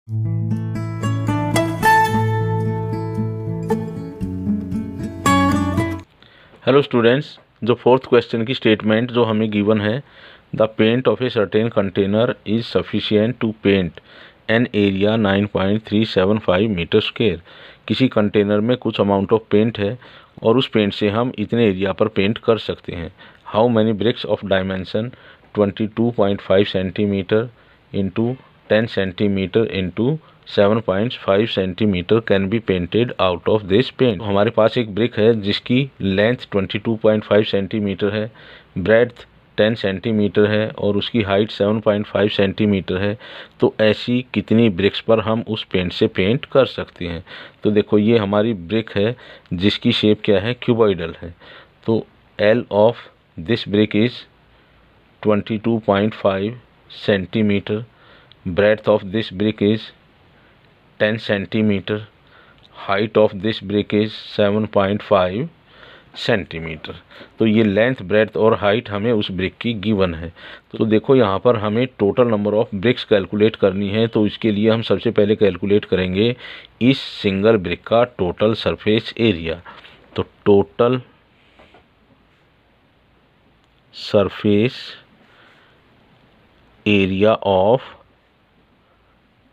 Hello students, जो fourth question की statement जो हमें गिवन है, the paint of a certain container is sufficient to paint an area 9.375 metre square. किसी container में कुछ अमाउंट ऑफ पेंट है और उस पेंट से हम इतने एरिया पर पेंट कर सकते हैं। How many bricks of dimension 22.5 centimetre into 10 centimetre into 7.5 centimetre can be painted out of this paint. हमारे पास एक ब्रिक है जिसकी लेंथ 22.5 सेंटीमीटर है, ब्रेड्थ 10 सेंटीमीटर है और उसकी हाइट 7.5 सेंटीमीटर है। तो ऐसी कितनी ब्रिक्स पर हम उस पेंट से पेंट कर सकते हैं? तो देखो, ये हमारी ब्रिक है जिसकी शेप क्या है, क्यूबॉइडल है। तो L of this brick is 22.5 centimetre, breadth of this brick is 10 centimetre, height of this brick is 7.5 centimetre. तो ये लेंथ, ब्रेड्थ और हाइट हमें उस ब्रिक की गिवन है। तो देखो, यहाँ पर हमें total number of BRICS calculate करनी है। तो इसके लिए हम सबसे पहले कैलकुलेट करेंगे इस सिंगल ब्रिक का टोटल सरफेस एरिया। तो total surface area of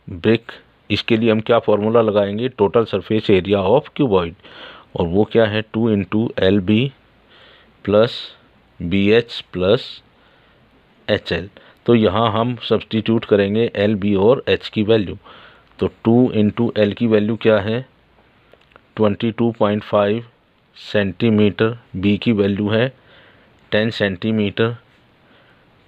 brick, इसके लिए हम क्या फॉर्मूला लगाएंगे, total surface area of cuboid, और वो क्या है 2 into L B plus B H plus H L. तो यहाँ हम सब्सटीट्यूट करेंगे एल बी और एच की वैल्यू। तो 2 इंटू एल की वैल्यू क्या है 22.5 सेंटीमीटर, बी की वैल्यू है 10 centimetre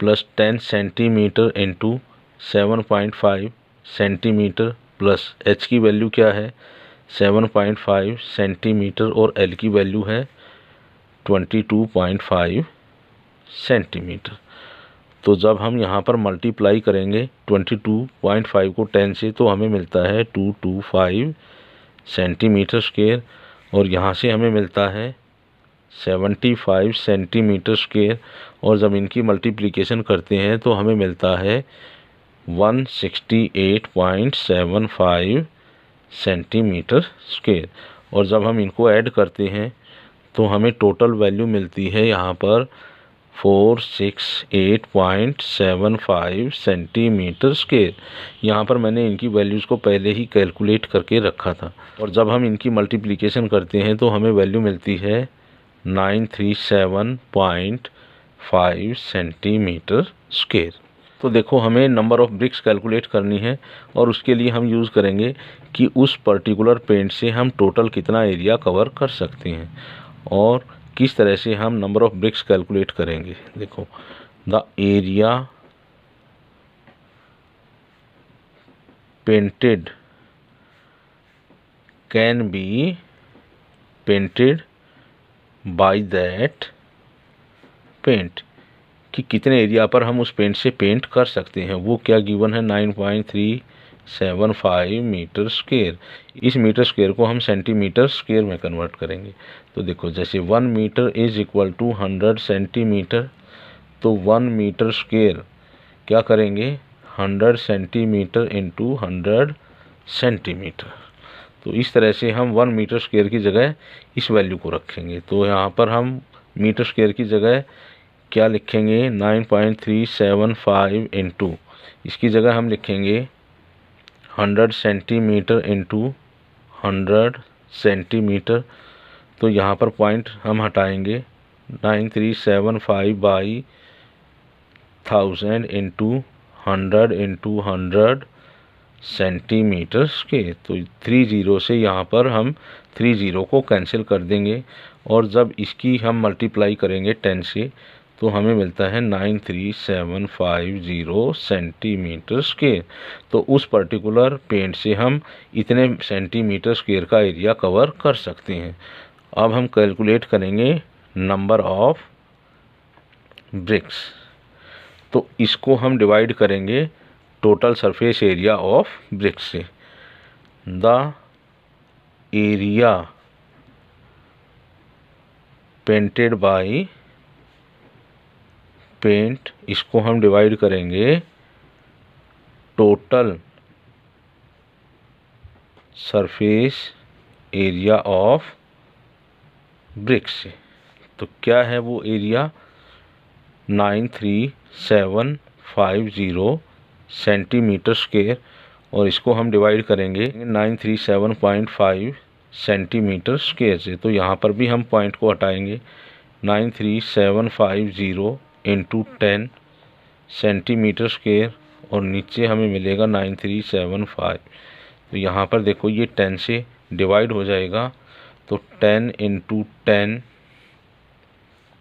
plus 10 centimetre into 7.5 centimetre plus H की वैल्यू क्या है 7.5 सेंटीमीटर और एल की वैल्यू है 22.5 सेंटीमीटर। तो जब हम यहाँ पर मल्टीप्लाई करेंगे 22.5 को 10 से, तो हमें मिलता है 225 सेंटीमीटर स्क्वायर, और यहाँ से हमें मिलता है 75 सेंटीमीटर स्क्वायर, और जब इनकी मल्टीप्लिकेशन करते हैं तो हमें मिलता है 168.75 सेंटीमीटर स्क्वायर। और जब हम इनको ऐड करते हैं तो हमें टोटल वैल्यू मिलती है यहाँ पर 468.75 सेंटीमीटर स्क्वायर। यहाँ पर मैंने इनकी वैल्यूज़ को पहले ही कैलकुलेट करके रखा था, और जब हम इनकी मल्टीप्लिकेशन करते हैं तो हमें वैल्यू मिलती है 937.5 सेंटीमीटर स्क्वायर। तो देखो, हमें नंबर ऑफ़ ब्रिक्स कैलकुलेट करनी है, और उसके लिए हम यूज़ करेंगे कि उस पर्टिकुलर पेंट से हम टोटल कितना एरिया कवर कर सकते हैं, और किस तरह से हम नंबर ऑफ़ ब्रिक्स कैलकुलेट करेंगे। देखो, the area painted can be painted by that paint, कि कितने एरिया पर हम उस पेंट से पेंट कर सकते हैं, वो क्या गिवन है 9.375 मीटर स्क्वायर। इस मीटर स्क्वायर को हम सेंटीमीटर स्क्वायर में कन्वर्ट करेंगे। तो देखो, जैसे 1 metre is equal to 100 centimetre, तो 1 मीटर स्क्वायर क्या करेंगे 100 सेंटीमीटर इंटू 100 सेंटीमीटर। तो इस तरह से हम 1 मीटर स्क्वायर की जगह इस वैल्यू को रखेंगे। तो यहाँ पर हम मीटर स्क्वायर की जगह क्या लिखेंगे 9.375 इंटू, इसकी जगह हम लिखेंगे 100 सेंटीमीटर इंटू 100 सेंटीमीटर। तो यहाँ पर पॉइंट हम हटाएंगे 9375 by 1000 into 100 into 100 centimetre square. तो 30 से यहाँ पर हम 30 को कैंसिल कर देंगे, और जब इसकी हम मल्टीप्लाई करेंगे 10 से तो हमें मिलता है 93750 सेंटीमीटर स्क्वायर। तो उस पर्टिकुलर पेंट से हम इतने सेंटीमीटर स्क्वायर का एरिया कवर कर सकते हैं। अब हम कैलकुलेट करेंगे नंबर ऑफ ब्रिक्स। तो इसको हम डिवाइड करेंगे total surface area of bricks से। The area painted by paint, इसको हम डिवाइड करेंगे total surface area of bricks से। तो क्या है वो एरिया, 93750 सेंटीमीटर स्क्वायर, और इसको हम डिवाइड करेंगे 937.5 सेंटीमीटर स्क्वायर से। तो यहाँ पर भी हम पॉइंट को हटाएंगे, 93750 इंटू 10 सेंटीमीटर स्क्वायर, और नीचे हमें मिलेगा 9375। तो यहाँ पर देखो ये 10 से डिवाइड हो जाएगा, तो 10 इंटू 10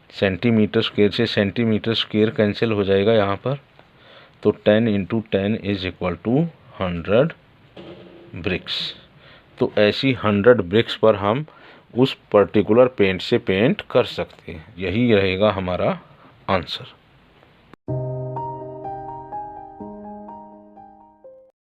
सेंटीमीटर स्क्वायर से सेंटीमीटर स्क्वायर कैंसिल हो जाएगा यहाँ पर, तो 10 into 10 is equal to 100 bricks. तो ऐसी 100 ब्रिक्स पर हम उस पर्टिकुलर पेंट से पेंट कर सकते हैं। यही रहेगा हमारा आंसर।